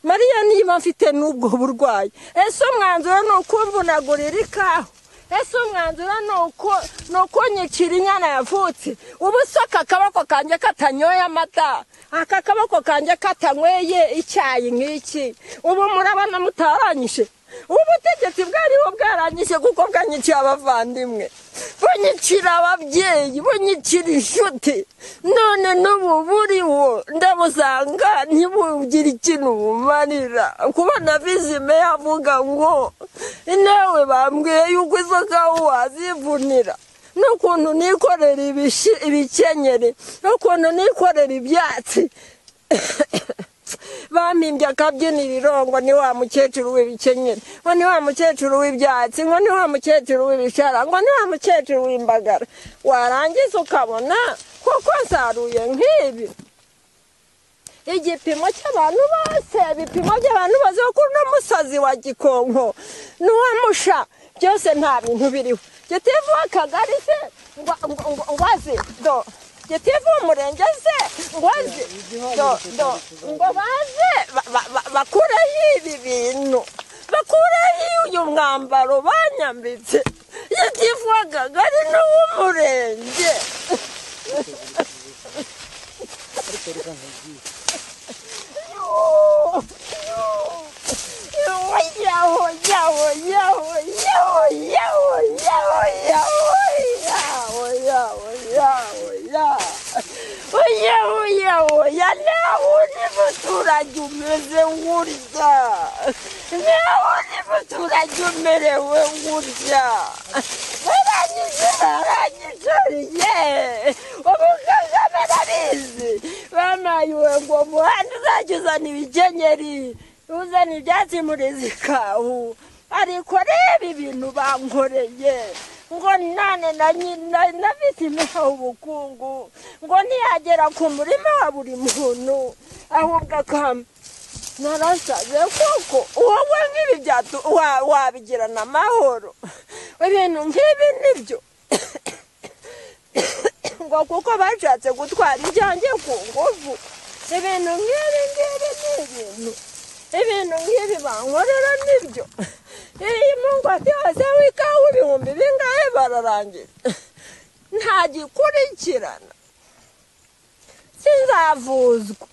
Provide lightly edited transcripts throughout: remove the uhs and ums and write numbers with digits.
Mariya niba mfite n'ubwo burwayi ese umwanzuro ni ukumvunagurira ikawa ese umwanzuro ni uko nyicira inyana yavutse ubu se aka kaboko kanjye katanyoye amata aka kaboko kanjye katanyweye icyayi nk'iki ubu murabona mutaranyishe ubutegetsi bwariho bwaranyishe kuko bwanyiciye abavandimwe bunyicira ababyeyi bunyicira inshuti none n'ubu buriho ndabusanga ntibugire ikintu bumarira kubona bizime yavuga ngo nawe bambwiye yuko izo kawa wazivunira n'ukuntu nikorera ibikenyeri n'ukuntu nikorera ibyatsi bampimbye akabyiniriro ngo ni wa mukecuru w'ibikenyeri ngo ni wa mukecuru w'ibyatsi ngo ni wa mukecuru w'ibishara ngo ni wa mukecuru w'imbagara warangiza ukabona kuko nsaruye nk'ibi igipimo cy'abantu bose ibipimo by'abantu bose kuri no musazi wa Gikonko n'uwamusha byose nta bintu biriho gitivu akagari se ngo azi do gitivu umurenge se ngo azi ngo baze bakureho ibi bintu bakureho uyu mwambaro banyambitse gitivu akagari n'uw'umurenge umuturage umeze ngurya nawe umuturage umerewe ngurya baranyicariye ubu kagame arabizi bamayiwe ngo muhanda uzajya uzana ibikenyeri uzana ibyatsi muri zikawu ariko reba ibintu bankoreye ngo nane na bitimiha ubukungu ngo ntiyagera ku murima wa buri muntu ahubwo akam narasaze koko wowe nk'ibi wabigirana amahoro ibintu nk'ibi nibyo ngo kuko bashatse gutwara ibyanjye ku nguvu ibintu nk'ibi ibintu nk'ibi bankorera nibyo iyi mungwate hose w'ikawa ibihumbi bingahe bararangira nta gikurikirana sinzavuzwa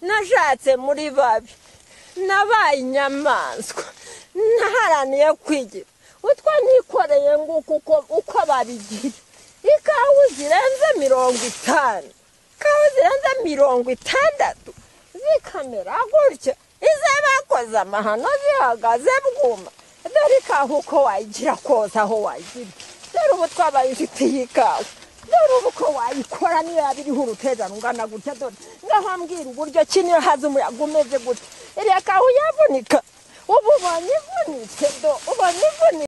nashatse muri babi nabaye inyamaswa naharaniye kwigira utwo nikoreye nguko uko babigira ikawa zirenze 50 ikawa zirenze 60 zikamera gutya ize bakoze amahano zihagaze bwuma dore ikawa uko wayigira kose aho wayigira dore ubu twabayifitiye ikawa dore ubu ko wayikora niyo yabiriho uruteza rungana gutya dore ngaho mbwira uburyo ki niyo haza umuyaga umeze gutya iriya kawa yavunika ubu ubonye ivunitse ubonye ivunitse